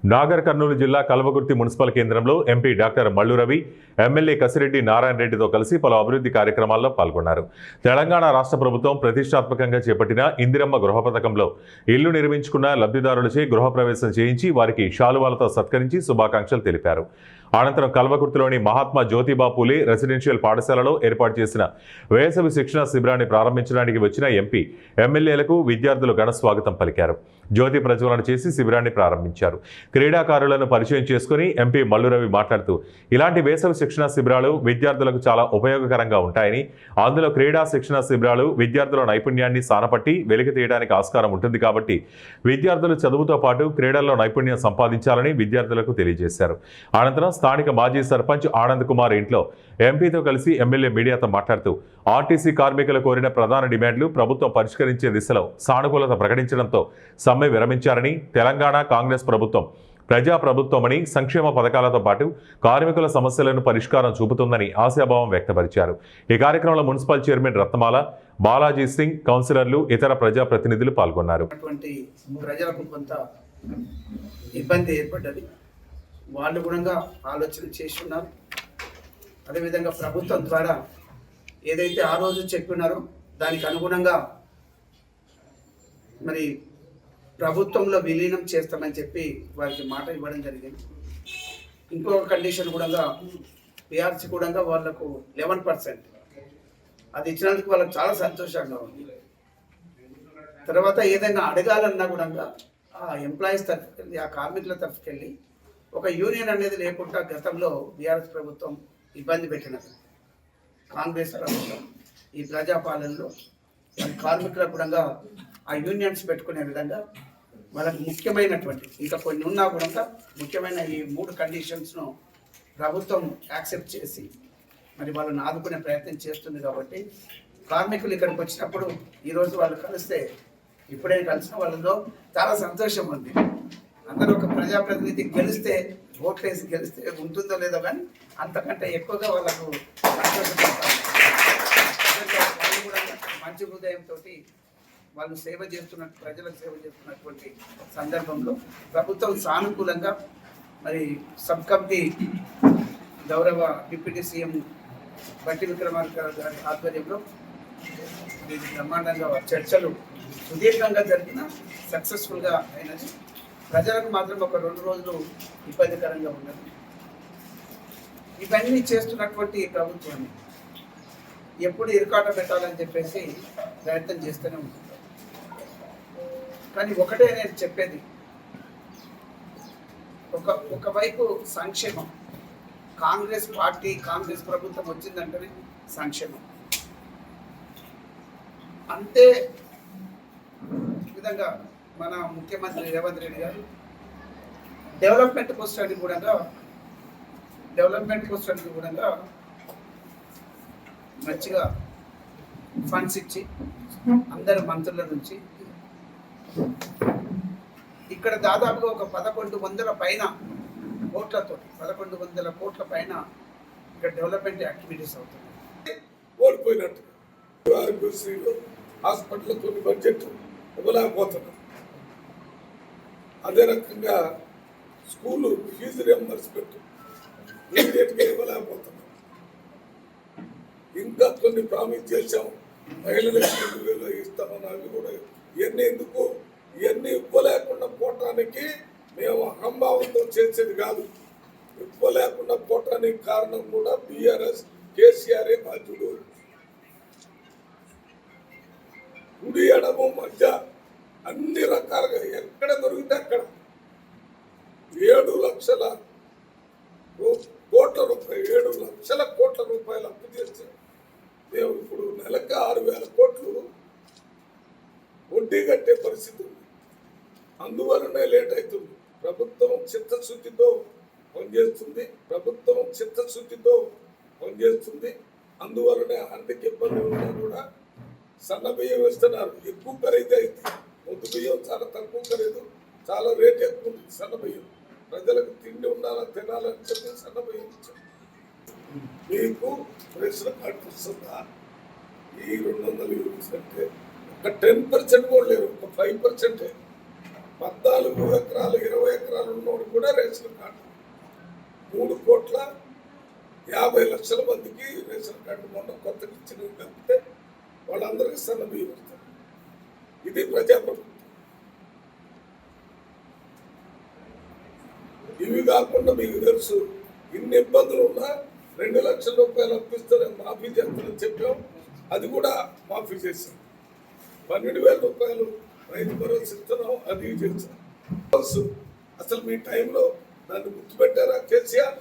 నాగర్ కర్నూలు జిల్లా కల్వకుర్తి మున్సిపల్ కేంద్రంలో MP doctor Mallu Ravi, MLA Kasireddy Narayana రెడ్డితో కలిసి పలు అభివృద్ధి కార్యక్రమాల్లో పాల్గొన్నారు. తెలంగాణ రాష్ట్ర ప్రభుత్వం ప్రతిష్టాత్మకంగా చేపట్టిన ఇందిరమ్మ గృహ పథకంలో ఇల్లు నిర్మించుకున్న లబ్ధిదారులచే గృహప్రవేశం చేయించి వారికి శాలువాలతో సత్కరించి శుభాకాంక్షలు తెలిపారు. అనంతరం కల్వకుర్తిలోని మహాత్మా జ్యోతిబా పూలే రెసిడెన్షియల్ పాఠశాలలో ఏర్పాటు చేసిన వేసవి శిక్షణ శిబిరాన్ని ప్రారంభించడానికి వచ్చిన ఎంపీ, ఎమ్మెల్యేలకు విద్యార్థులు ఘన స్వాగతం పలికారు. జ్యోతి ప్రజ్వలన చేసి శిబిరాన్ని ప్రారంభించారు. క్రీడాకారులను పరిచయం చేసుకుని ఎంపీ మల్లు రవి మాట్లాడుతూ, ఇలాంటి వేసవి శిక్షణ శిబిరాలు విద్యార్థులకు చాలా ఉపయోగకరంగా ఉంటాయని, అందులో క్రీడా శిక్షణ శిబిరాలు విద్యార్థుల నైపుణ్యాన్ని సానపట్టి వెలికి తీయడానికి ఆస్కారం ఉంటుంది కాబట్టి విద్యార్థులు చదువుతో పాటు క్రీడల్లో నైపుణ్యం సంపాదించాలని విద్యార్థులకు తెలియజేశారు. అనంతరం స్థానిక మాజీ సర్పంచ్ ఆనంద్ కుమార్ ఇంట్లో ఎంపీతో కలిసి ఎమ్మెల్యే మీడియాతో మాట్లాడుతూ, ఆర్టీసీ కార్మికులు కోరిన ప్రధాన డిమాండ్లు ప్రభుత్వం పరిష్కరించే దిశలో సానుకూలత ప్రకటించడంతో సమ్మె విరమించారని, తెలంగాణ కాంగ్రెస్ ప్రభుత్వం ప్రజాప్రభుత్వమని, సంక్షేమ పథకాలతో పాటు కార్మికుల సమస్యలను పరిష్కారం చూపుతుందని ఆశాభావం వ్యక్తపరిచారు. ఈ కార్యక్రమంలో మున్సిపల్ చైర్మన్ రత్నమాల, బాలాజీ సింగ్, కౌన్సిలర్లు, ఇతర ప్రజాప్రతినిధులు పాల్గొన్నారు. ప్రజలకు కొంత ఇబ్బంది ఏర్పడ్డది, వాళ్ళు కూడా ఆలోచన చేస్తున్నారు. అదేవిధంగా ప్రభుత్వం ద్వారా ఏదైతే ఆ రోజు చెప్పినారో దానికి అనుగుణంగా మరి ప్రభుత్వంలో విలీనం చేస్తామని చెప్పి వారికి మాట ఇవ్వడం జరిగింది. ఇంకొక కండిషన్ కూడా పిఆర్సీ కూడా వాళ్ళకు 11% అది ఇచ్చినందుకు వాళ్ళకి చాలా సంతోషంగా ఉంది. తర్వాత ఏదైనా అడగాలన్నా కూడా ఆ ఎంప్లాయీస్ తరఫుకెళ్ళి, ఆ కార్మికుల తరఫుకెళ్ళి ఒక యూనియన్ అనేది లేకుండా గతంలో బీఆర్ఎస్ ప్రభుత్వం ఇబ్బంది పెట్టినది. కాంగ్రెస్ ప్రభుత్వం ఈ ప్రజాపాలనలో కార్మికులకు కూడా ఆ యూనియన్స్ పెట్టుకునే విధంగా వాళ్ళకి ముఖ్యమైనటువంటి ఇంకా కొన్ని ఉన్నా కూడా ముఖ్యమైన ఈ 3 కండిషన్స్ను ప్రభుత్వం యాక్సెప్ట్ చేసి మరి వాళ్ళని ఆదుకునే ప్రయత్నం చేస్తుంది. కాబట్టి కార్మికులు ఇక్కడికి వచ్చినప్పుడు ఈరోజు వాళ్ళు కలిస్తే, ఇప్పుడే కలిసిన వాళ్ళలో చాలా సంతోషం ఉంది. అందరూ ఒక ప్రజాప్రతినిధి గెలిస్తే, ఓట్లేసి గెలిస్తే ఉంటుందో లేదో కానీ అంతకంటే ఎక్కువగా వాళ్ళకు సంతోషపడతారు. వాళ్ళు కూడా మంచి హృదయంతో వాళ్ళు సేవ చేస్తున్నట్టు, ప్రజలకు సేవ చేస్తున్నటువంటి సందర్భంలో ప్రభుత్వం సానుకూలంగా మరి సబ్ కమిటీ గౌరవ డిప్యూటీ సీఎం బట్టి విక్రమార్క గారి ఆధ్వర్యంలో బ్రహ్మాండంగా చర్చలు సుదీర్ఘంగా జరిగిన సక్సెస్ఫుల్గా అయినది. ప్రజలకు మాత్రం ఒక 2 రోజులు ఇబ్బందికరంగా ఉన్నది. ఇవన్నీ చేస్తున్నటువంటి ప్రభుత్వాన్ని ఎప్పుడు ఇరుకాట పెట్టాలని చెప్పేసి ప్రయత్నం చేస్తూనే ఉంటుంది. కానీ ఒకటే నేను చెప్పేది, ఒకవైపు సంక్షేమం, కాంగ్రెస్ పార్టీ, కాంగ్రెస్ ప్రభుత్వం వచ్చిందంటేనే సంక్షేమం. అంతే విధంగా మన ముఖ్యమంత్రి రేవంత్ రెడ్డి గారు డెవలప్మెంట్ కోసానికి కూడా మంచిగా ఫండ్స్ ఇచ్చి అందరు మంత్రుల నుంచి ఇక్కడ దాదాపుగా ఒక 1100 పైన కోట్లతో 1100 కోట్ల పైన ఇక్కడ డెవలప్మెంట్ యాక్టివిటీస్ అవుతున్నాయి. ఓడిపోయినట్టు ఆరోగ్యశ్రీలో హాస్పిటల్తో బడ్జెట్ ఇవ్వలేకపోతున్నాం. అదే రకంగా స్కూలు ఫీజు రియంబర్స్మెంట్ ఇమీడియట్గా ఇవ్వలేకపోతున్నాం. ఇంకా కొన్ని ప్రామిస్ చేశాం, మహిళలకు 2,000 ఇస్తామని అవి కూడా ఇవన్నీ ఎందుకు, ఇవన్నీ ఇవ్వలేకుండా పోవటానికి మేము అహంభావంతో చేసేది కాదు. ఇవ్వలేకుండా పోవటానికి కారణం కూడా బీఆర్ఎస్, కేసీఆర్ బాధ్యుడు. కుడి ఎడమ మధ్య అన్ని రకాలుగా ఎక్కడ దొరికితే అక్కడ 7 లక్షల కోట్ల రూపాయలు అప్పు చేస్తే మేము ఇప్పుడు నెలకు 6,000 కోట్లు వడ్డీ కట్టే పరిస్థితి ఉంది. అందువలనే లేట్ అవుతుంది. ప్రభుత్వం చిత్తశుద్ధితో పనిచేస్తుంది. అందువలనే ఆర్థిక ఇబ్బంది ఉన్నా కూడా సన్న బియ్యం వేస్తున్నారు. ఎక్కువ ఖరీదు అయితే ముద్దు బియ్యం చాలా తక్కువ ఖరీదు, చాలా రేట్ ఎక్కువ ఉంది. సన్న బియ్యం ప్రజలకు తిండి ఉండాలని తినాలని చెప్పి సన్న బియ్యం ఇచ్చారు. మీకు రేషన్ కార్డు వస్తుందా? ఈ 200 యూనిట్స్ అంటే ఒక 10% కూడా లేరు, ఒక 5%. 14 ఎకరాలు 20 ఎకరాలు ఉన్నోడు లక్షల మందికి రేషన్ కార్డు మొన్న కొత్తగా ఇచ్చిన తప్పితే వాళ్ళందరికీ సన్న బియ్యం వస్తారు. ఇది ప్రజాప్రభుత్వం. ఇవి కాకుండా మీకు తెలుసు ఇన్ని ఇబ్బందులు ఉన్నా 2 లక్షల రూపాయలు అప్పిస్తే మాఫీ చేస్తానని చెప్పాం. అది కూడా మాఫీ చేశాం. 12,000 రూపాయలు రైతు భరోసా ఇస్తున్నాం. అది చేశాం. అసలు మీ టైంలో దాన్ని గుర్తుపెట్టారా కేసీఆర్?